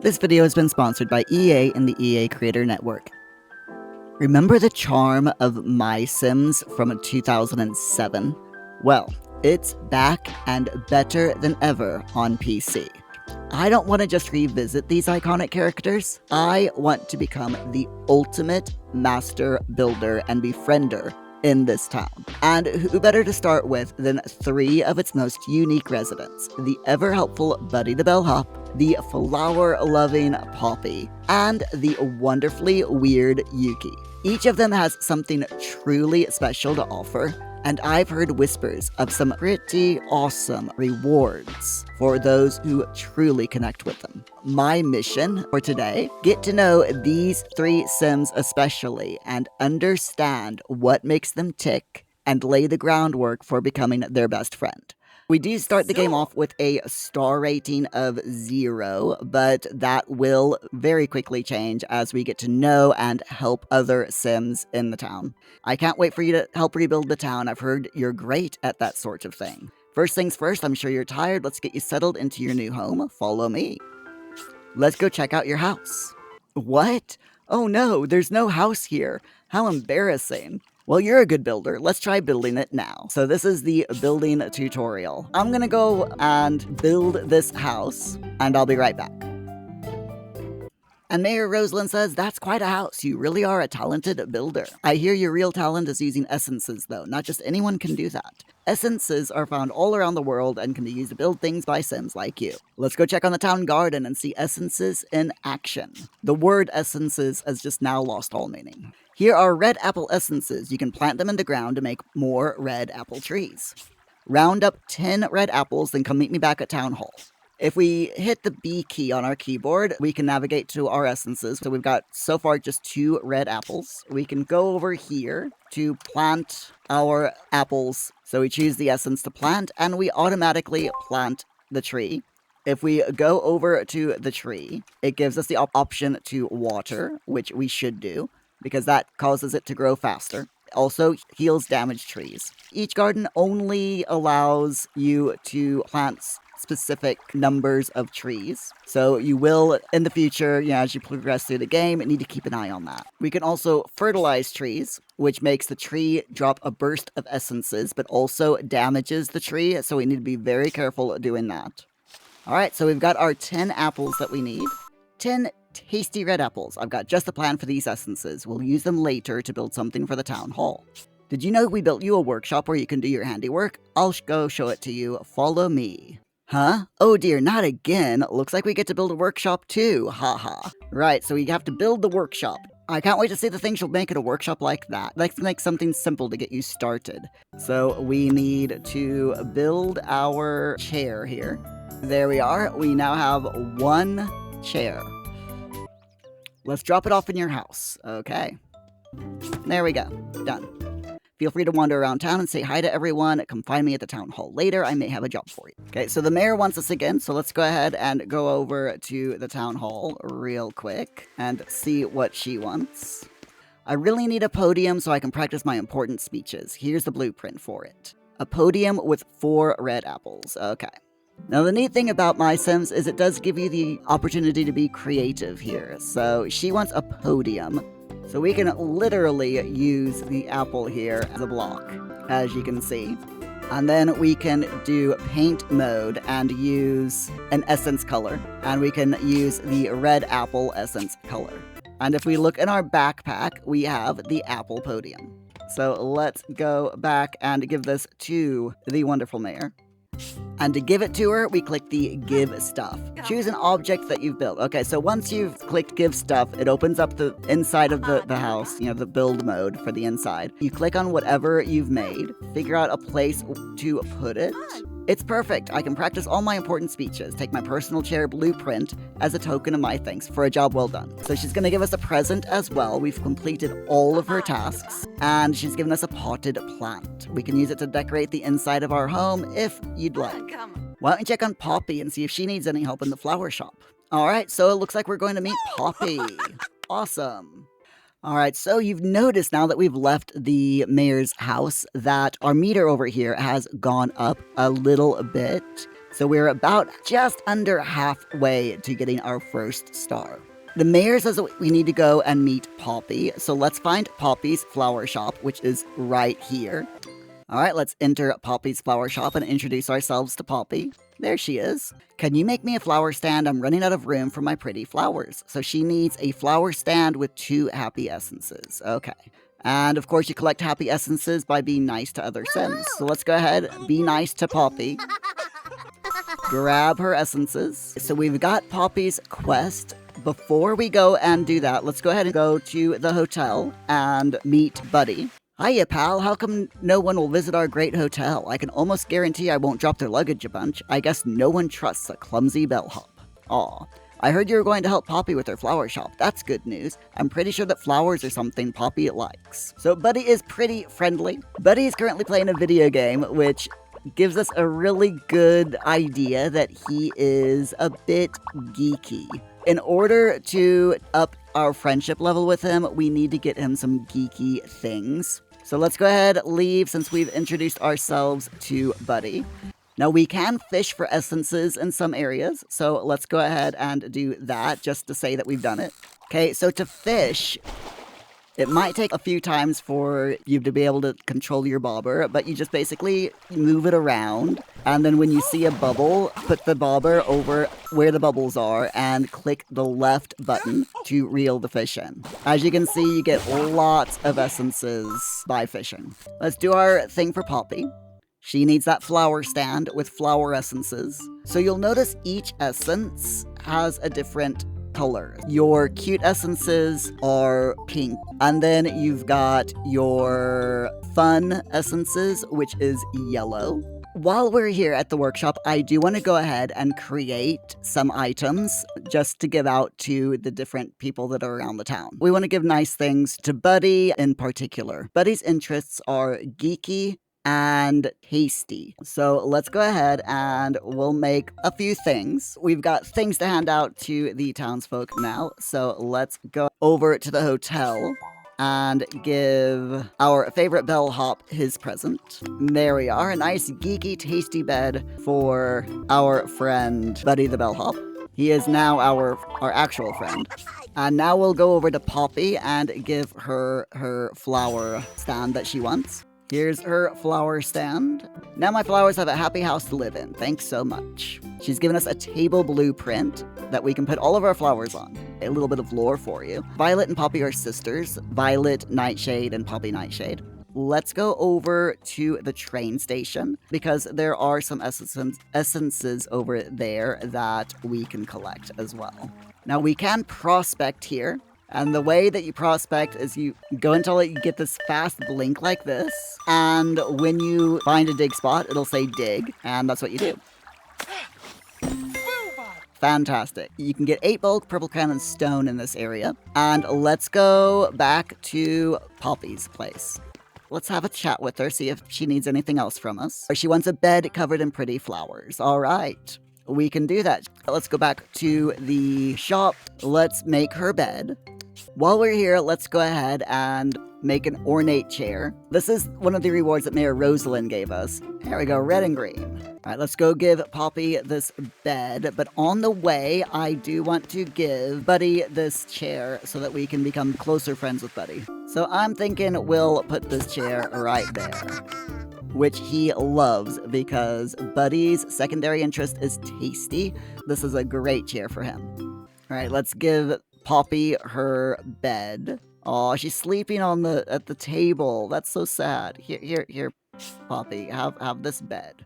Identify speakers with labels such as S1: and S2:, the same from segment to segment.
S1: This video has been sponsored by EA and the EA Creator Network. Remember the charm of MySims from 2007? Well, it's back and better than ever on PC. I don't want to just revisit these iconic characters. I want to become the ultimate master builder and befriender in this town. And who better to start with than three of its most unique residents: the ever-helpful Buddy the Bellhop, the flower-loving Poppy, and the wonderfully weird Yuki. Each of them has something truly special to offer, and I've heard whispers of some pretty awesome rewards for those who truly connect with them. My mission for today: get to know these three Sims especially and understand what makes them tick and lay the groundwork for becoming their best friend. We do start the game off with a star rating of 0, but that will very quickly change as we get to know and help other Sims in the town. I can't wait for you to help rebuild the town. I've heard you're great at that sort of thing. First things first, I'm sure you're tired. Let's get you settled into your new home. Follow me. Let's go check out your house. What? Oh no, there's no house here. How embarrassing. Well, you're a good builder. Let's try building it now. So this is the building tutorial. I'm gonna go and build this house, and I'll be right back. And Mayor Rosalyn says, "That's quite a house. You really are a talented builder. I hear your real talent is using essences, though. Not just anyone can do that. Essences are found all around the world and can be used to build things by Sims like you. Let's go check on the town garden and see essences in action." The word essences has just now lost all meaning. Here are red apple essences. You can plant them in the ground to make more red apple trees. Round up 10 red apples, then come meet me back at Town Hall. If we hit the B key on our keyboard, we can navigate to our essences. So we've got so far just 2 red apples. We can go over here to plant our apples. So we choose the essence to plant, and we automatically plant the tree. If we go over to the tree, it gives us the option to water, which we should do, because that causes it to grow faster. Also heals damaged trees. Each garden only allows you to plant specific numbers of trees. So you will, in the future, as you progress through the game, need to keep an eye on that. We can also fertilize trees, which makes the tree drop a burst of essences, but also damages the tree. So we need to be very careful doing that. All right, so we've got our 10 apples that we need. 10 tasty red apples. I've got just the plan for these essences. We'll use them later to build something for the town hall. Did you know we built you a workshop where you can do your handiwork? I'll go show it to you. Follow me. Huh? Oh dear, not again. Looks like we get to build a workshop too. Haha. Right, so we have to build the workshop. I can't wait to see the things you'll make at a workshop like that. Let's make something simple to get you started. So we need to build our chair here. There we are. We now have 1 chair. Let's drop it off in your house. Okay. There we go. Done. Feel free to wander around town and say hi to everyone. Come find me at the town hall later. I may have a job for you. Okay, so the mayor wants us again, so let's go ahead and go over to the town hall real quick and see what she wants. I really need a podium so I can practice my important speeches. Here's the blueprint for it. A podium with 4 red apples. Okay. Now, the neat thing about MySims is it does give you the opportunity to be creative here. So she wants a podium. So we can literally use the apple here as a block, as you can see. And then we can do paint mode and use an essence color. And we can use the red apple essence color. And if we look in our backpack, we have the apple podium. So let's go back and give this to the wonderful mayor. And to give it to her, we click the Give Stuff. Choose an object that you've built. Okay, so once you've clicked Give Stuff, it opens up the inside of the house, the build mode for the inside. You click on whatever you've made, figure out a place to put it. It's perfect. I can practice all my important speeches, take my personal chair blueprint as a token of my thanks for a job well done. So she's going to give us a present as well. We've completed all of her tasks, and she's given us a potted plant. We can use it to decorate the inside of our home if you'd like. Why don't you check on Poppy and see if she needs any help in the flower shop? All right, so it looks like we're going to meet Poppy. Awesome. All right, so you've noticed now that we've left the mayor's house that our meter over here has gone up a little bit. So we're about just under halfway to getting our first star. The mayor says that we need to go and meet Poppy, so let's find Poppy's flower shop, which is right here. All right, let's enter Poppy's flower shop and introduce ourselves to Poppy. There she is. Can you make me a flower stand? I'm running out of room for my pretty flowers. So she needs a flower stand with 2 happy essences. Okay. And of course, you collect happy essences by being nice to other Sims. So let's go ahead, be nice to Poppy. Grab her essences. So we've got Poppy's quest. Before we go and do that, let's go ahead and go to the hotel and meet Buddy. Hiya, pal. How come no one will visit our great hotel? I can almost guarantee I won't drop their luggage a bunch. I guess no one trusts a clumsy bellhop. Aw. I heard you were going to help Poppy with her flower shop. That's good news. I'm pretty sure that flowers are something Poppy likes. So Buddy is pretty friendly. Buddy is currently playing a video game, which gives us a really good idea that he is a bit geeky. In order to up our friendship level with him, we need to get him some geeky things. So let's go ahead, leave since we've introduced ourselves to Buddy. Now we can fish for essences in some areas, so let's go ahead and do that just to say that we've done it. Okay, so to fish, it might take a few times for you to be able to control your bobber, but you just basically move it around, and then when you see a bubble, put the bobber over where the bubbles are and click the left button to reel the fish in. As you can see, you get lots of essences by fishing. Let's do our thing for Poppy. She needs that flower stand with flower essences. So you'll notice each essence has a different color. Your cute essences are pink, and then you've got your fun essences, which is yellow. While we're here at the workshop, I do want to go ahead and create some items just to give out to the different people that are around the town. We want to give nice things to Buddy in particular. Buddy's interests are geeky and tasty. So let's go ahead and we'll make a few things. We've got things to hand out to the townsfolk now. So let's go over to the hotel and give our favorite bellhop his present. There we are, a nice geeky tasty bed for our friend Buddy the bellhop. He is now our actual friend. And now we'll go over to Poppy and give her her flower stand that she wants. Here's her flower stand. Now my flowers have a happy house to live in. Thanks so much. She's given us a table blueprint that we can put all of our flowers on. A little bit of lore for you. Violet and Poppy are sisters. Violet Nightshade and Poppy Nightshade. Let's go over to the train station because there are some essences over there that we can collect as well. Now we can prospect here. And the way that you prospect is you go until you get this fast blink like this. And when you find a dig spot, it'll say dig. And that's what you do. Fantastic. You can get 8 bulk purple cannon stone in this area. And let's go back to Poppy's place. Let's have a chat with her, see if she needs anything else from us. Or she wants a bed covered in pretty flowers. All right. We can do that. Let's go back to the shop. Let's make her bed. While we're here, let's go ahead and make an ornate chair. This is one of the rewards that Mayor Rosalyn gave us. There we go, red and green. All right, let's go give Poppy this bed. But on the way, I do want to give Buddy this chair so that we can become closer friends with Buddy. So I'm thinking we'll put this chair right there, which he loves because Buddy's secondary interest is tasty. This is a great chair for him. All right, let's give Poppy her bed. Oh, she's sleeping at the table. That's so sad. Here, Poppy, have this bed.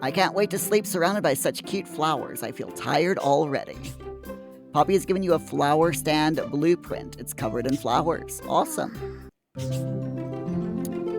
S1: I can't wait to sleep surrounded by such cute flowers. I feel tired already. Poppy has given you a flower stand blueprint. It's covered in flowers. Awesome.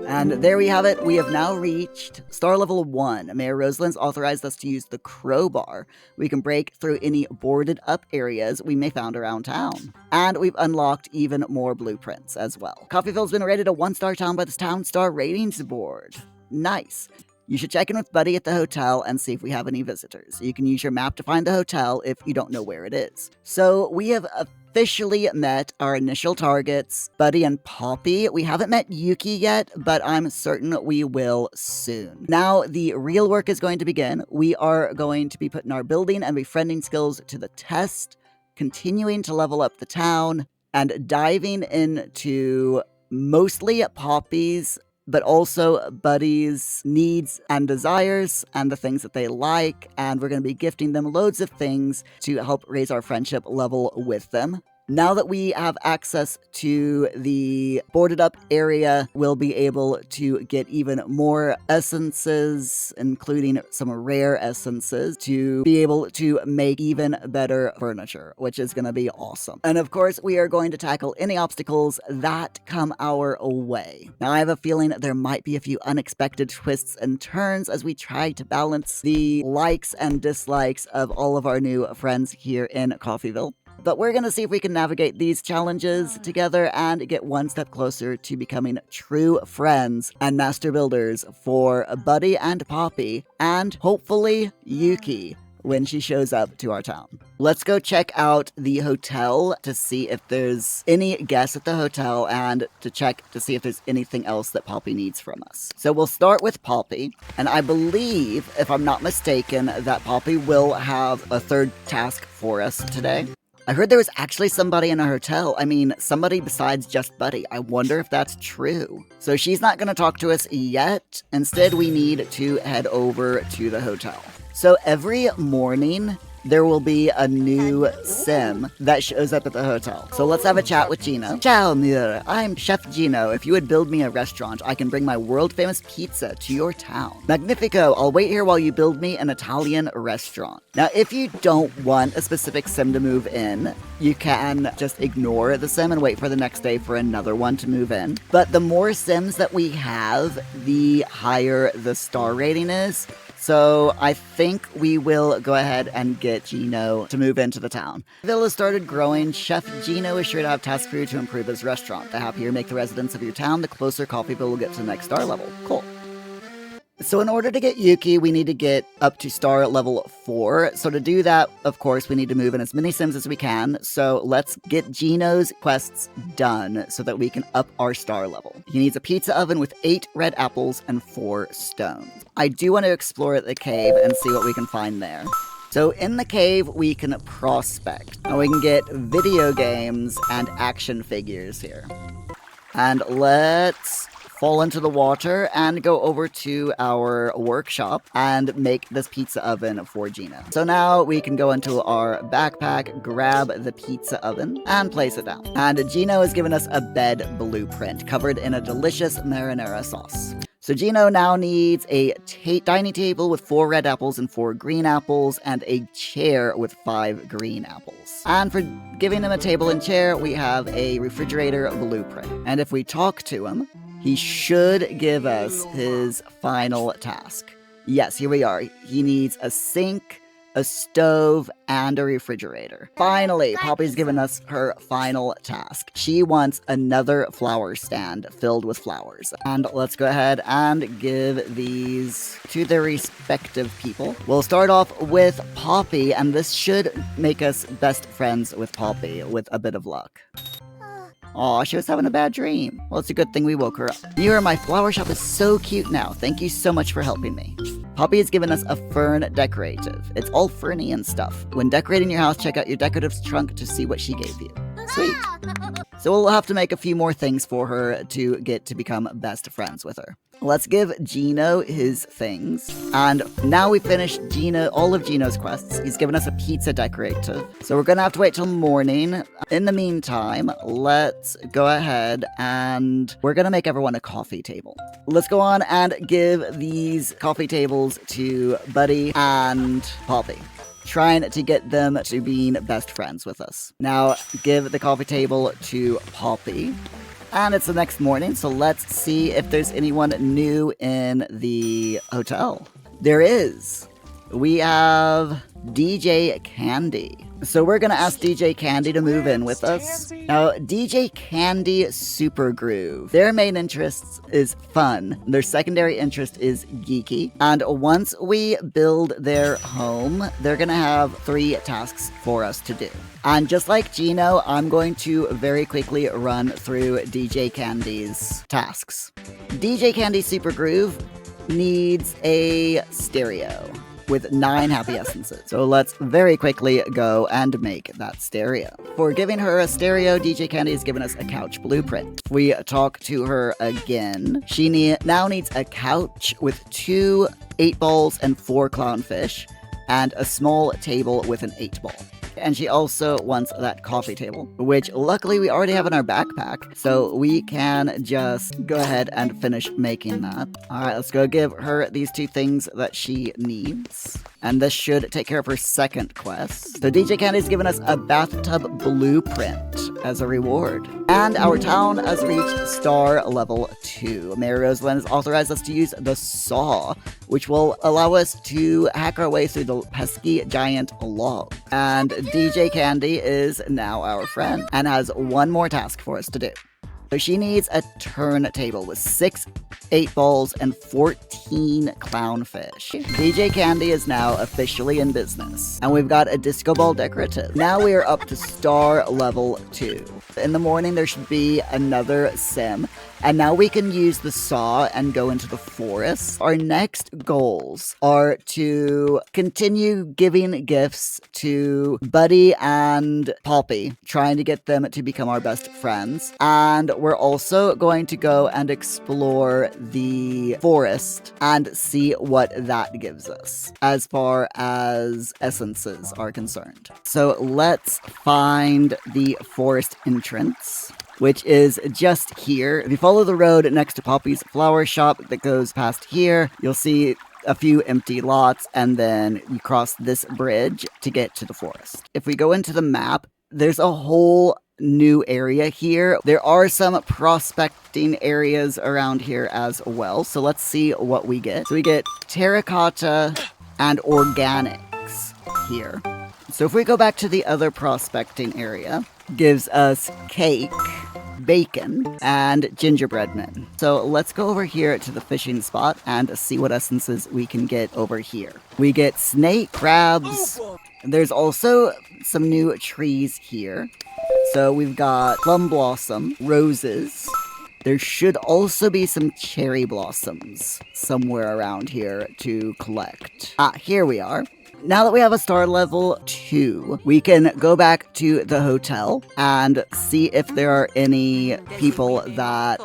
S1: And there we have it. We have now reached star level 1. Mayor Rosalyn's authorized us to use the crowbar. We can break through any boarded up areas we may found around town. And we've unlocked even more blueprints as well. Coffeeville's been rated a 1-star town by the Town Star Ratings Board. Nice. You should check in with Buddy at the hotel and see if we have any visitors. You can use your map to find the hotel if you don't know where it is. So we have officially met our initial targets, Buddy and Poppy. We haven't met Yuki yet, but I'm certain we will soon. Now, the real work is going to begin. We are going to be putting our building and befriending skills to the test, continuing to level up the town, and diving into mostly Poppy's, but also Buddy's needs and desires and the things that they like, and we're going to be gifting them loads of things to help raise our friendship level with them. Now that we have access to the boarded up area, we'll be able to get even more essences, including some rare essences, to be able to make even better furniture, which is going to be awesome. And of course, we are going to tackle any obstacles that come our way. Now, I have a feeling there might be a few unexpected twists and turns as we try to balance the likes and dislikes of all of our new friends here in Coffeeville. But we're going to see if we can navigate these challenges together and get one step closer to becoming true friends and master builders for Buddy and Poppy, and hopefully Yuki when she shows up to our town. Let's go check out the hotel to see if there's any guests at the hotel and to check to see if there's anything else that Poppy needs from us. So we'll start with Poppy, and I believe, if I'm not mistaken, that Poppy will have a third task for us today. I heard there was actually somebody in our hotel. I mean, somebody besides just Buddy. I wonder if that's true. So she's not going to talk to us yet. Instead, we need to head over to the hotel. So every morning, there will be a new sim that shows up at the hotel. So let's have a chat with Gino. Ciao, Mayor. I'm Chef Gino. If you would build me a restaurant, I can bring my world-famous pizza to your town. Magnifico. I'll wait here while you build me an Italian restaurant. Now, if you don't want a specific sim to move in, you can just ignore the sim and wait for the next day for another one to move in. But the more sims that we have, the higher the star rating is. So I think we will go ahead and get Gino to move into the town. The villa started growing. Chef Gino is sure to have tasks for you to improve his restaurant. The happier you make the residents of your town, the closer Coffeeville will get to the next star level. Cool. So in order to get Yuki, we need to get up to star level 4. So to do that, of course, we need to move in as many sims as we can. So let's get Gino's quests done so that we can up our star level. He needs a pizza oven with 8 red apples and 4 stones. I do want to explore the cave and see what we can find there. So in the cave, we can prospect. And we can get video games and action figures here. And let's fall into the water and go over to our workshop and make this pizza oven for Gino. So now we can go into our backpack, grab the pizza oven, and place it down. And Gino has given us a bed blueprint covered in a delicious marinara sauce. So Gino now needs a dining table with 4 red apples and 4 green apples, and a chair with 5 green apples. And for giving him a table and chair, we have a refrigerator blueprint. And if we talk to him, he should give us his final task. Yes, here we are. He needs a sink, a stove, and a refrigerator. Finally, Poppy's given us her final task. She wants another flower stand filled with flowers. And let's go ahead and give these to their respective people. We'll start off with Poppy, and this should make us best friends with Poppy with a bit of luck. Aw, she was having a bad dream. Well, it's a good thing we woke her up. Muir, my flower shop is so cute now. Thank you so much for helping me. Poppy has given us a fern decorative. It's all ferny and stuff. When decorating your house, check out your decorative trunk to see what she gave you. Sweet. So we'll have to make a few more things for her to get to become best friends with her. Let's give Gino his things. And now we finished all of Gino's quests. He's given us a pizza decorative. So we're going to have to wait till morning. In the meantime, let's go ahead and we're going to make everyone a coffee table. Let's go on and give these coffee tables to Buddy and Poppy, trying to get them to being best friends with us. Now, give the coffee table to Poppy. And it's the next morning, so let's see if there's anyone new in the hotel. There is. We have DJ Candy. So we're gonna ask DJ Candy to move in with us. Now, DJ Candy Super Groove. Their main interest is fun. Their secondary interest is geeky. And once we build their home, they're gonna have 3 tasks for us to do. And just like Gino, I'm going to very quickly run through DJ Candy's tasks. DJ Candy Super Groove needs a stereo with 9 happy essences. So let's very quickly go and make that stereo. For giving her a stereo, DJ Candy has given us a couch blueprint. If we talk to her again, she now needs a couch with 2 8-balls and 4 clownfish, and a small table with an 8-ball. And she also wants that coffee table, which luckily we already have in our backpack, so we can just go ahead and finish making that. Alright, let's go give her these 2 things that she needs. And this should take care of her second quest. So DJ Candy's given us a bathtub blueprint as a reward. And our town has reached star level 2. Mayor Rosalyn has authorized us to use the saw, which will allow us to hack our way through the pesky giant log. And DJ Candy is now our friend and has 1 more task for us to do. So she needs a turntable with 6 8-balls and 14 clownfish. DJ Candy is now officially in business. And we've got a disco ball decorative. Now we are up to star level 2. In the morning there should be another sim. And now we can use the saw and go into the forest. Our next goals are to continue giving gifts to Buddy and Poppy, trying to get them to become our best friends. And we're also going to go and explore the forest and see what that gives us as far as essences are concerned. So let's find the forest entrance, which is just here. If you follow the road next to Poppy's flower shop that goes past here, you'll see a few empty lots, and then you cross this bridge to get to the forest. If we go into the map, there's a whole new area here. There are some prospecting areas around here as well, so let's see what we get. So we get terracotta and organics here. So if we go back to the other prospecting area, gives us cake, bacon, and gingerbread men. So let's go over here to the fishing spot and see what essences we can get over here. We get snake, crabs. There's also some new trees here. So we've got plum blossom, roses. There should also be some cherry blossoms somewhere around here to collect. Ah, here we are. Now that we have a star level 2, we can go back to the hotel and see if there are any people that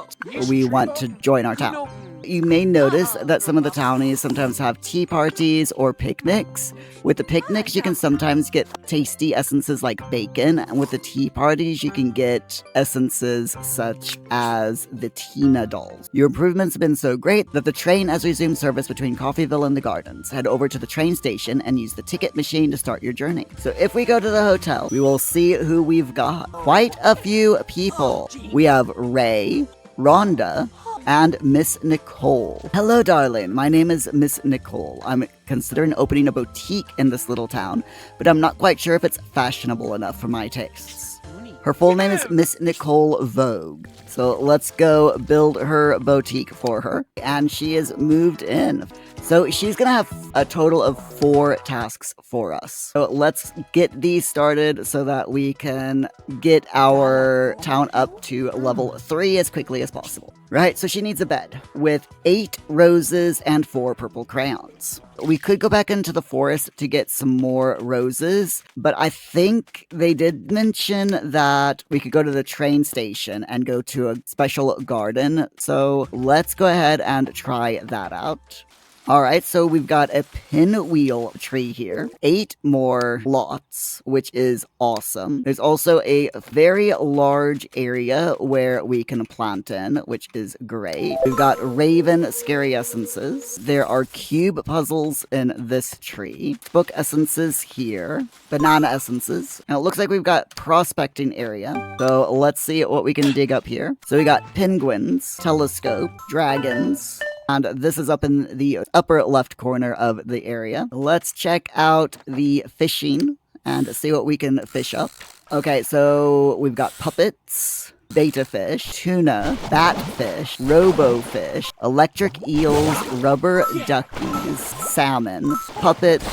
S1: we want to join our town. You may notice that some of the townies sometimes have tea parties or picnics. With the picnics, you can sometimes get tasty essences like bacon, and with the tea parties, you can get essences such as the Tina dolls. Your improvements have been so great that the train has resumed service between Coffeeville and the Gardens. Head over to the train station and use the ticket machine to start your journey. So if we go to the hotel, we will see who we've got. Quite a few people. We have Ray, Rhonda, and Ms Nicole. Hello, darling. My name is Ms Nicole. I'm considering opening a boutique in this little town, but I'm not quite sure if it's fashionable enough for my tastes. Her full name is Ms Nicole Vogue. So let's go build her boutique for her. And she is moved in. So she's gonna have a total of 4 tasks for us. So let's get these started so that we can get our town up to level 3 as quickly as possible. Right, so she needs a bed with 8 roses and 4 purple crayons. We could go back into the forest to get some more roses, but I think they did mention that we could go to the train station and go to a special garden. So let's go ahead and try that out. Alright, so we've got a pinwheel tree here. 8 more lots, which is awesome. There's also a very large area where we can plant in, which is great. We've got raven scary essences. There are cube puzzles in this tree. Book essences here. Banana essences. And it looks like we've got prospecting area. So let's see what we can dig up here. So we got penguins, telescope, dragons. And this is up in the upper left corner of the area. Let's check out the fishing and see what we can fish up. Okay, so we've got puppets, beta fish, tuna, batfish, robofish, electric eels, rubber duckies, salmon, puppets,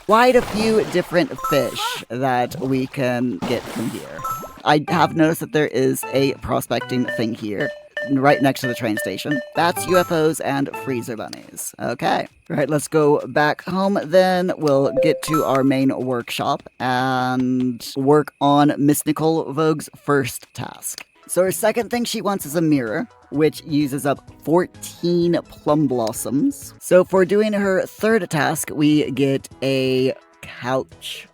S1: quite a few different fish that we can get from here. I have noticed that there is a prospecting thing here, right next to the train station. That's UFOs and freezer bunnies. Okay. Right, let's go back home then. We'll get to our main workshop and work on Ms Nicole Vogue's first task. So her second thing she wants is a mirror, which uses up 14 plum blossoms. So for doing her third task, we get a couch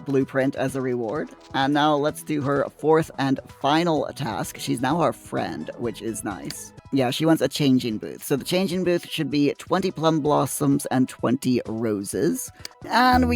S1: blueprint as a reward. And now let's do her fourth and final task. She's now our friend, which is nice. Yeah, she wants a changing booth. So the changing booth should be 20 plum blossoms and 20 roses. And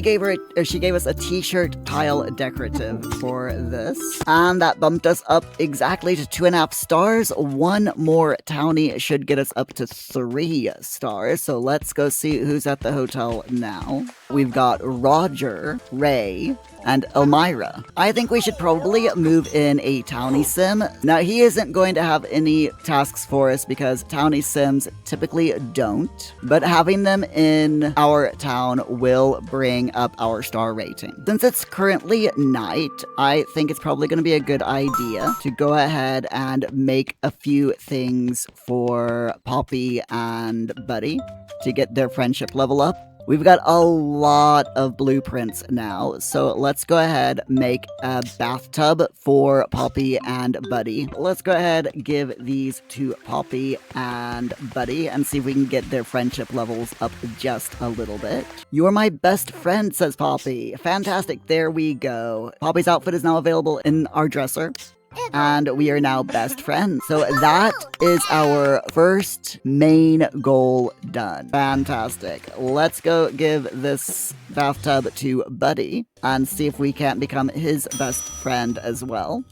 S1: she gave us a t-shirt tile decorative for this. And that bumped us up exactly to 2.5 stars. One more townie should get us up to 3 stars. So let's go see who's at the hotel now. We've got Roger, Ray, and Elmira. I think we should probably move in a Townie Sim. Now, he isn't going to have any tasks for us because Townie Sims typically don't, but having them in our town will bring up our star rating. Since it's currently night, I think it's probably going to be a good idea to go ahead and make a few things for Poppy and Buddy to get their friendship level up. We've got a lot of blueprints now, so let's go ahead make a bathtub for Poppy and Buddy. Let's go ahead give these to Poppy and Buddy and see if we can get their friendship levels up just a little bit. You're my best friend, says Poppy. Fantastic, there we go. Poppy's outfit is now available in our dresser. And we are now best friends. So that is our first main goal done. Fantastic. Let's go give this bathtub to Buddy and see if we can't become his best friend as well.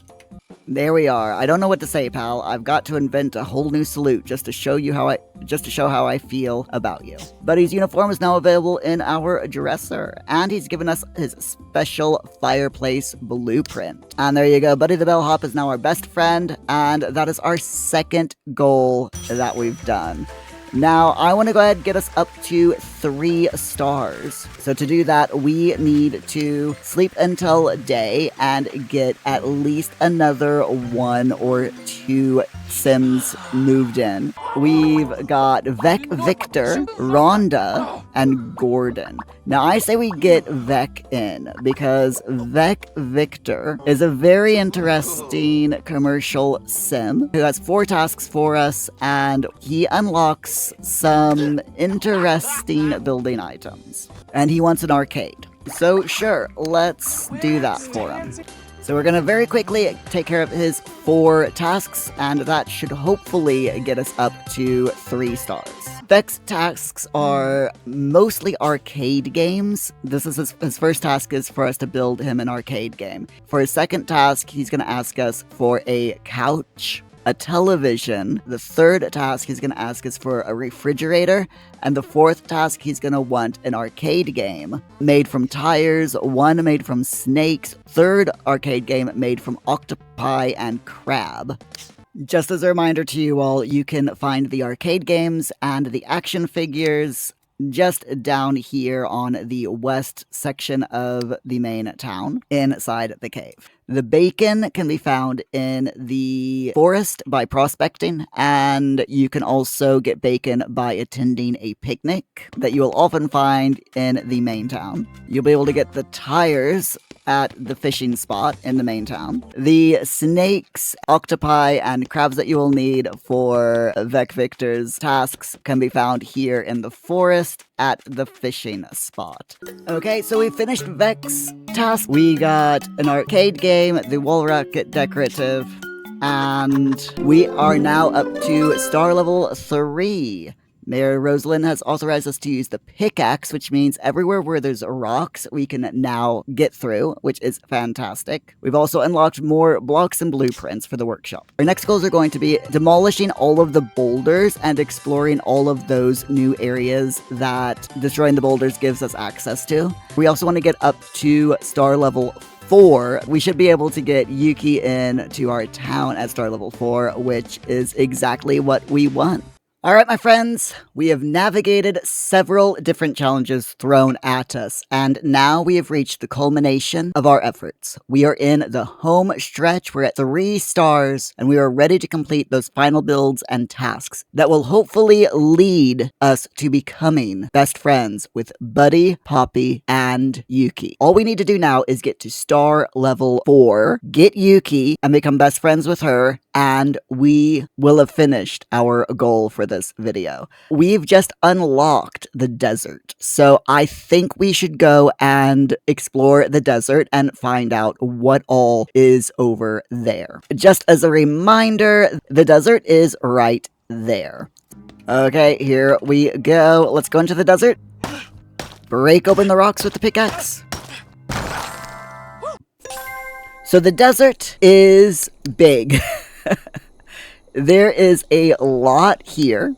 S1: There we are. I don't know what to say, pal. I've got to invent a whole new salute just to show how I feel about you. Buddy's uniform is now available in our dresser, and he's given us his special fireplace blueprint. And there you go. Buddy the bellhop is now our best friend, and that is our second goal that we've done. Now, I want to go ahead and get us up to 3 stars. So to do that, we need to sleep until day and get at least another 1 or 2 Sims moved in. We've got Vic Vector, Rhonda, and Gordon. Now, I say we get Vic in because Vic Vector is a very interesting commercial sim who has 4 tasks for us, and he unlocks some interesting building items. And he wants an arcade. So sure, let's do that for him. So we're going to very quickly take care of his 4 tasks, and that should hopefully get us up to 3 stars. Vic's tasks are mostly arcade games. This is his first task is for us to build him an arcade game. For his second task, he's going to ask us for a couch, a television. The third task he's going to ask us for a refrigerator. And the fourth task he's going to want an arcade game made from tires, one made from snakes, third arcade game made from octopi and crab. Just as a reminder to you all, you can find the arcade games and the action figures just down here on the west section of the main town, inside the cave. The bacon can be found in the forest by prospecting, and you can also get bacon by attending a picnic that you will often find in the main town. You'll be able to get the tires at the fishing spot in the main town. The snakes, octopi, and crabs that you will need for Vic Victor's tasks can be found here in the forest at the fishing spot. Okay, so we finished Vic's task. We got an arcade game, the wall rocket decorative, and we are now up to star level 3. Mayor Rosalyn has authorized us to use the pickaxe, which means everywhere where there's rocks, we can now get through, which is fantastic. We've also unlocked more blocks and blueprints for the workshop. Our next goals are going to be demolishing all of the boulders and exploring all of those new areas that destroying the boulders gives us access to. We also want to get up to star level 4. We should be able to get Yuki into our town at star level 4, which is exactly what we want. Alright, my friends, we have navigated several different challenges thrown at us, and now we have reached the culmination of our efforts. We are in the home stretch, we're at 3 stars, and we are ready to complete those final builds and tasks that will hopefully lead us to becoming best friends with Buddy, Poppy, and Yuki. All we need to do now is get to star level 4, get Yuki, and become best friends with her, and we will have finished our goal for this video. We've just unlocked the desert, so I think we should go and explore the desert and find out what all is over there. Just as a reminder, the desert is right there. Okay, here we go. Let's go into the desert. Break open the rocks with the pickaxe. So the desert is big. There is a lot here,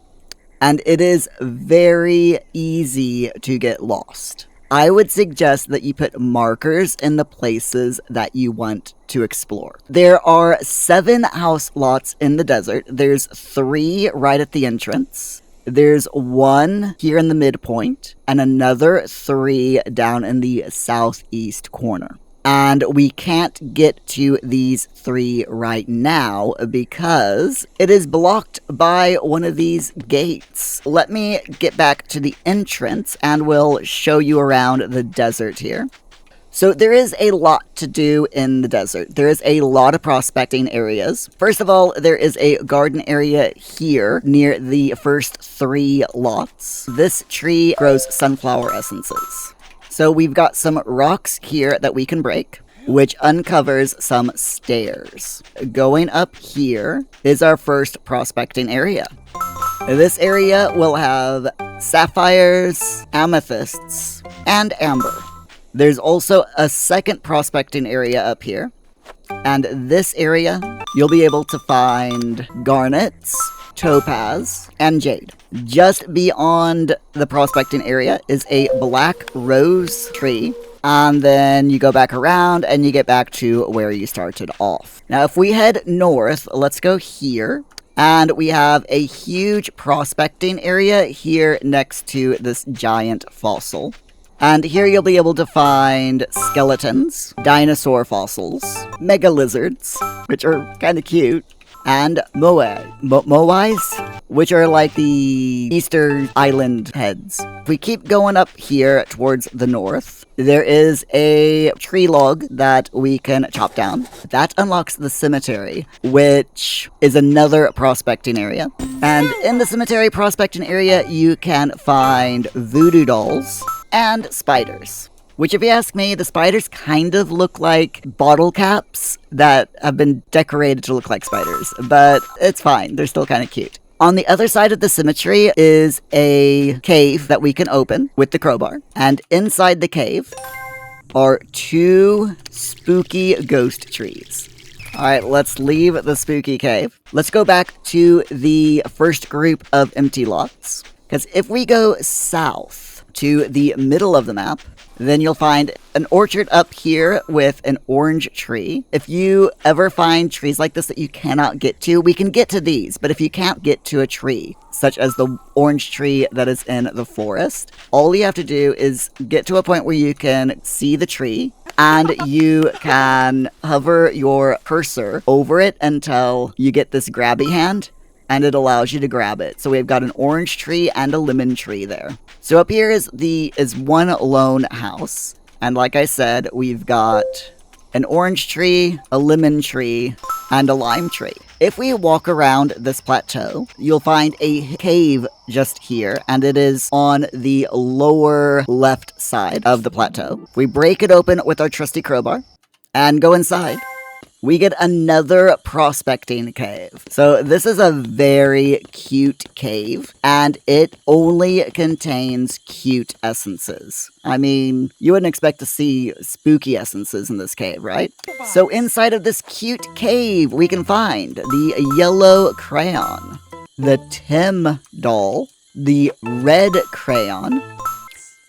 S1: and it is very easy to get lost. I would suggest that you put markers in the places that you want to explore. There are 7 house lots in the desert. There's 3 right at the entrance. There's 1 here in the midpoint, and another 3 down in the southeast corner. And we can't get to these 3 right now because it is blocked by one of these gates. Let me get back to the entrance and we'll show you around the desert here. So there is a lot to do in the desert. There is a lot of prospecting areas. First of all, there is a garden area here near the first 3 lots. This tree grows sunflower essences. So we've got some rocks here that we can break, which uncovers some stairs. Going up here is our first prospecting area. This area will have sapphires, amethysts, and amber. There's also a second prospecting area up here. And this area, you'll be able to find garnets, topaz, and jade. Just beyond the prospecting area is a black rose tree, and then you go back around and you get back to where you started off. Now if we head north, let's go here, and we have a huge prospecting area here next to this giant fossil. And here you'll be able to find skeletons, dinosaur fossils, mega lizards, which are kind of cute, and moais, which are like the Easter Island heads. If we keep going up here towards the north, there is a tree log that we can chop down. That unlocks the cemetery, which is another prospecting area. And in the cemetery prospecting area, you can find voodoo dolls and spiders. Which, if you ask me, the spiders kind of look like bottle caps that have been decorated to look like spiders. But it's fine, they're still kind of cute. On the other side of the cemetery is a cave that we can open with the crowbar. And inside the cave are 2 spooky ghost trees. Alright, let's leave the spooky cave. Let's go back to the first group of empty lots. Because if we go south to the middle of the map, then you'll find an orchard up here with an orange tree. If you ever find trees like this that you cannot get to, we can get to these. But if you can't get to a tree, such as the orange tree that is in the forest, all you have to do is get to a point where you can see the tree, and you can hover your cursor over it until you get this grabby hand, and it allows you to grab it. So we've got an orange tree and a lemon tree there. So up here is one lone house. And like I said, we've got an orange tree, a lemon tree, and a lime tree. If we walk around this plateau, you'll find a cave just here, and it is on the lower left side of the plateau. We break it open with our trusty crowbar and go inside. we get another prospecting cave. So this is a very cute cave, and it only contains cute essences. I mean, you wouldn't expect to see spooky essences in this cave, right? So inside of this cute cave, we can find the yellow crayon, the Tim doll, the red crayon,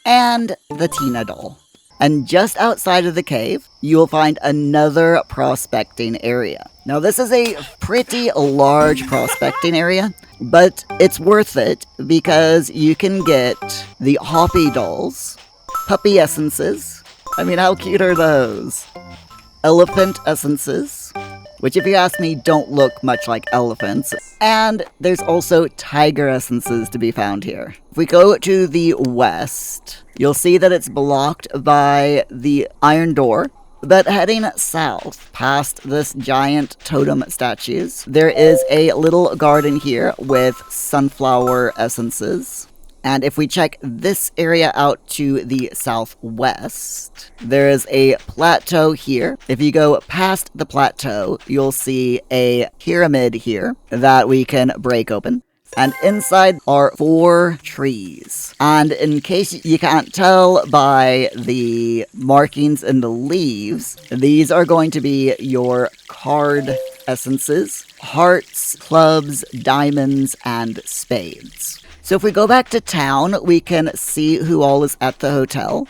S1: and the Tina doll. And just outside of the cave, you will find another prospecting area. Now, this is a pretty large prospecting area, but it's worth it because you can get the Hoppy dolls, puppy essences. I mean, how cute are those? Elephant essences, which if you ask me, don't look much like elephants. And there's also tiger essences to be found here. If we go to the west, you'll see that it's blocked by the iron door. But heading south, past this giant totem statues, there is a little garden here with sunflower essences. And if we check this area out to the southwest, there is a plateau here. If you go past the plateau, you'll see a pyramid here that we can break open. And inside are 4 trees. And in case you can't tell by the markings in the leaves, these are going to be your card essences: hearts, clubs, diamonds, and spades. So if we go back to town, we can see who all is at the hotel.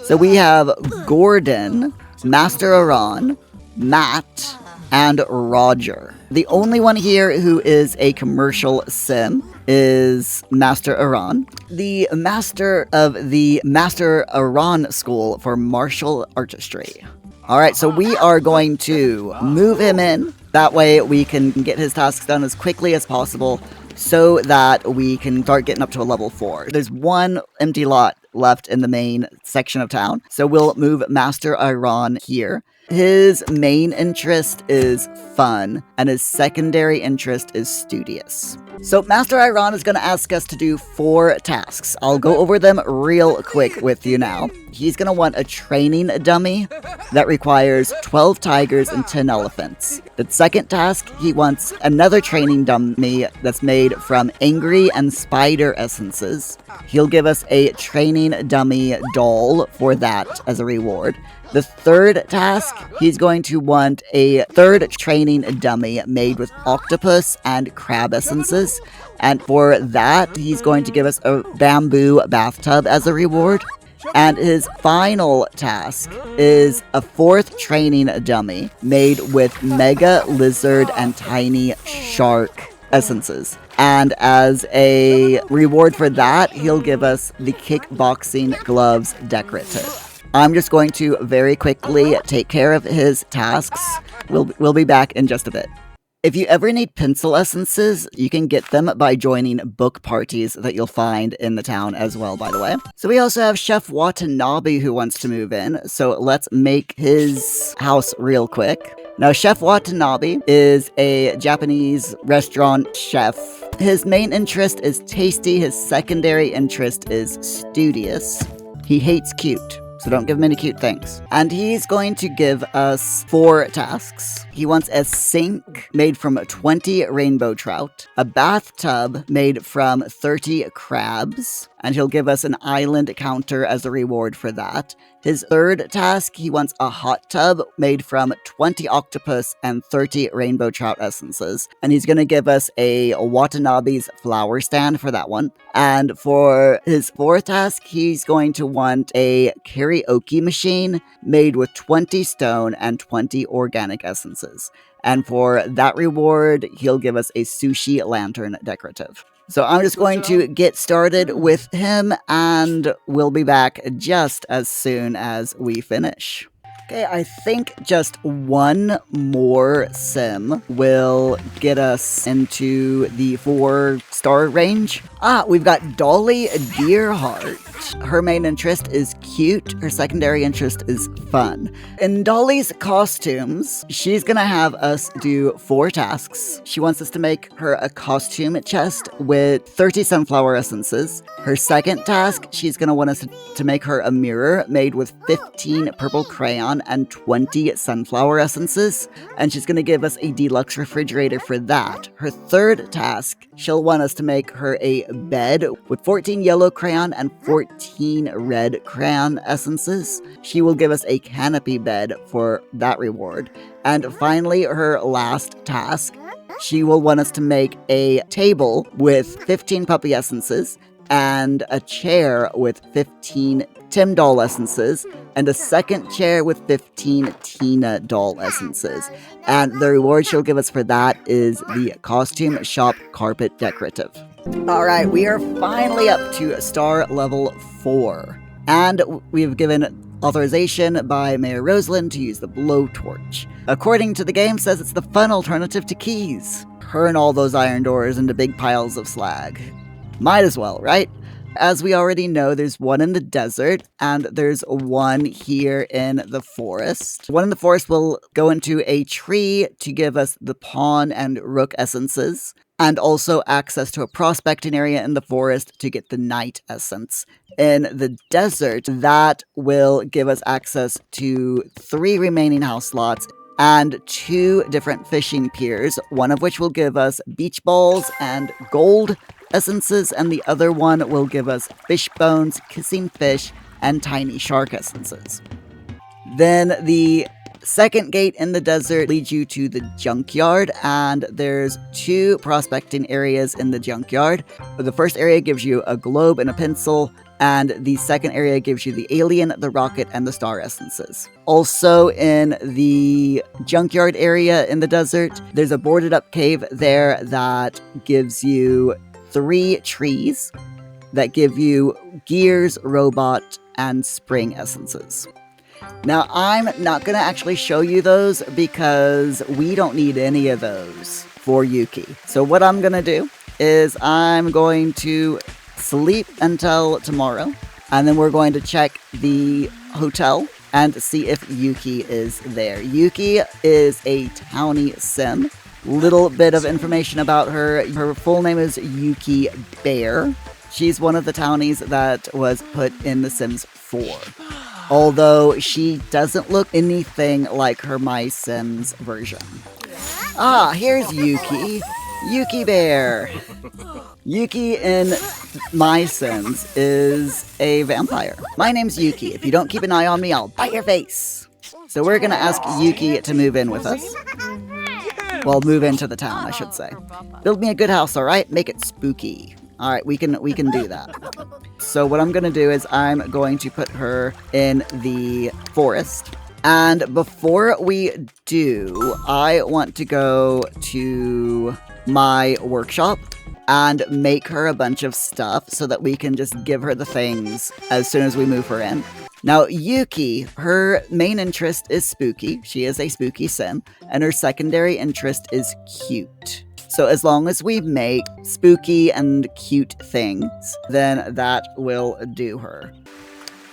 S1: So we have Gordon, Master Aran, Matt, and Roger. The only one here who is a commercial sim is Master Aran, the master of the Master Aran School for Martial Artistry. Alright, so we are going to move him in. That way we can get his tasks done as quickly as possible, so that we can start getting up to a level 4. There's one empty lot left in the main section of town, so we'll move Master Aran here. His main interest is fun, and his secondary interest is studious. So Master Aran is going to ask us to do 4 tasks. I'll go over them real quick with you now. He's going to want a training dummy that requires 12 tigers and 10 elephants. The second task, he wants another training dummy that's made from angry and spider essences. He'll give us a training dummy doll for that as a reward. The third task, he's going to want a third training dummy made with octopus and crab essences. And for that, he's going to give us a bamboo bathtub as a reward. And his final task is a 4th training dummy made with mega lizard and tiny shark essences. And as a reward for that, he'll give us the kickboxing gloves decorative. I'm just going to very quickly take care of his tasks. We'll be back in just a bit. If you ever need pencil essences, you can get them by joining book parties that you'll find in the town as well, by the way. So we also have Chef Watanabe who wants to move in, so let's make his house real quick. Now, Chef Watanabe is a Japanese restaurant chef. His main interest is tasty, his secondary interest is studious. He hates cute, so don't give him any cute things. And he's going to give us 4 tasks. He wants a sink made from 20 rainbow trout, a bathtub made from 30 crabs, and he'll give us an island counter as a reward for that. His third task, he wants a hot tub made from 20 octopus and 30 rainbow trout essences. And he's going to give us a Watanabe's flower stand for that one. And for his 4th task, he's going to want a karaoke machine made with 20 stone and 20 organic essences. And for that reward, he'll give us a sushi lantern decorative. So I'm just going to get started with him, and we'll be back just as soon as we finish. Okay, I think just one more sim will get us into the 4-star range. We've got Dolly Dearheart. Her main interest is cute. Her secondary interest is fun. In Dolly's costumes, she's gonna have us do 4 tasks. She wants us to make her a costume chest with 30 sunflower essences. Her second task, she's gonna want us to make her a mirror made with 15 purple crayons. crayon and 20 sunflower essences, and she's going to give us a deluxe refrigerator for that. Her third task, she'll want us to make her a bed with 14 yellow crayon and 14 red crayon essences. She will give us a canopy bed for that reward. And finally, her last task, she will want us to make a table with 15 puppy essences and a chair with 15 Tim doll essences and a second chair with 15 Tina doll essences. And the reward she'll give us for that is the costume shop carpet decorative. Alright, we are finally up to star level 4. And we've given authorization by Mayor Rosalyn to use the blowtorch. According to the game, says it's the fun alternative to keys. Turn all those iron doors into big piles of slag. Might as well, right? As we already know, there's one in the desert, and there's one here in the forest. One in the forest will go into a tree to give us the pawn and rook essences, and also access to a prospecting area in the forest to get the knight essence. In the desert, that will give us access to 3 remaining house slots and 2 different fishing piers, one of which will give us beach balls and gold essences, and the other one will give us fish bones, kissing fish, and tiny shark essences. Then the second gate in the desert leads you to the junkyard, and there's 2 prospecting areas in the junkyard. The first area gives you a globe and a pencil, and the second area gives you the alien, the rocket, and the star essences. Also in the junkyard area in the desert, there's a boarded up cave there that gives you 3 trees that give you gears, robot, and spring essences. Now, I'm not going to actually show you those because we don't need any of those for Yuki. So what I'm going to do is I'm going to sleep until tomorrow, and then we're going to check the hotel and see if Yuki is there. Yuki is a Townie Sim. Little bit of information about her. Her full name is Yuki Bear. She's one of the Townies that was put in The Sims 4. Although she doesn't look anything like her MySims version. Ah, here's Yuki. Yuki Bear. Yuki in MySims is a vampire. My name's Yuki. If you don't keep an eye on me, I'll bite your face. So we're gonna ask Yuki to move in with us. Well, move into the town, I should say. Build me a good house, alright? Make it spooky. Alright, we can do that. So what I'm gonna do is I'm going to put her in the forest. And before we do, I want to go to my workshop and make her a bunch of stuff so that we can just give her the things as soon as we move her in. Now, Yuki, her main interest is spooky. She is a spooky sim, and her secondary interest is cute. So as long as we make spooky and cute things, then that will do her.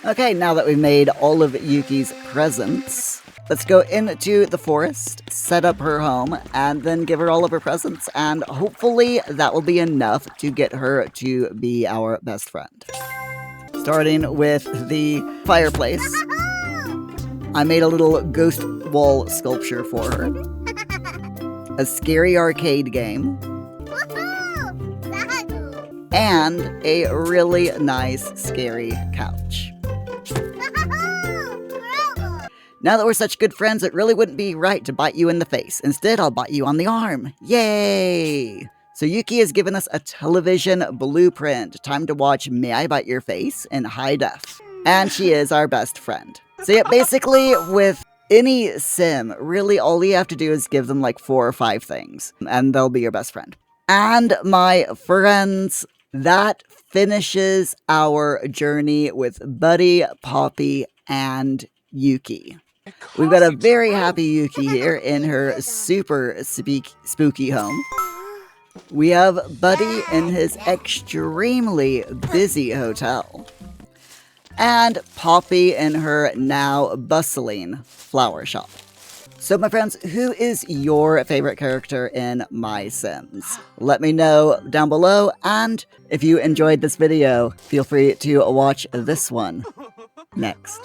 S1: Okay, now that we've made all of Yuki's presents, let's go into the forest, set up her home, and then give her all of her presents, and hopefully that will be enough to get her to be our best friend. Starting with the fireplace, I made a little ghost wall sculpture for her, a scary arcade game, and a really nice scary couch. Now that we're such good friends, it really wouldn't be right to bite you in the face. Instead, I'll bite you on the arm. Yay! So Yuki has given us a television blueprint. Time to watch May I Bite Your Face in high def. And she is our best friend. So yeah, basically with any sim, really all you have to do is give them like 4 or 5 things, and they'll be your best friend. And my friends, that finishes our journey with Buddy, Poppy, and Yuki. We've got a very happy Yuki here in her super spooky home. We have Buddy in his extremely busy hotel. And Poppy in her now bustling flower shop. So my friends, who is your favorite character in MySims? Let me know down below, and if you enjoyed this video, feel free to watch this one next.